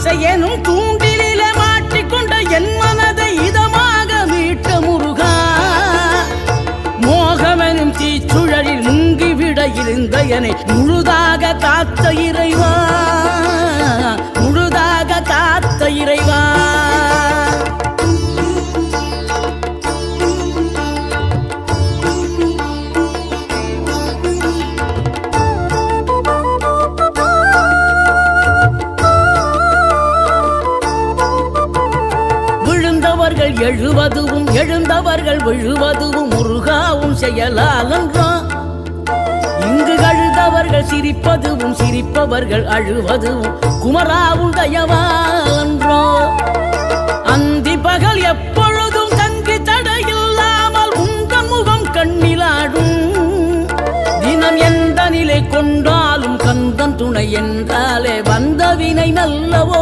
ஆசை எனும் தூண்டிலே மாட்டிக்கொண்ட என் மனதை இதமாக மீட்ட முருகா, மோகமெனும் தீச்சுழலில் முங்கிவிட இருந்த என்னை முழுதாக காத்த இறைவா, முழுதாக காத்த இறைவா. விழுந்தவர்கள் எழுவதுவும் எழுந்தவர்கள் விழுவதுவும் முருகாவும் செயலாலன்றோ, இங்கு அழுதவர்கள் சிரிப்பதுவும் சிரிப்பவர்கள் அழுவதுவும் குமராவும் தயவாலன்றோ. அந்தி பகல் எப்பொழுதும் தங்கி தடையில்லாமல் உங்கள் முகம் கண்ணிலாடும், தினம் எந்த நிலை கொண்டாலும் கந்தன் துணை என்றாலே வந்த வினை நல்லவோ.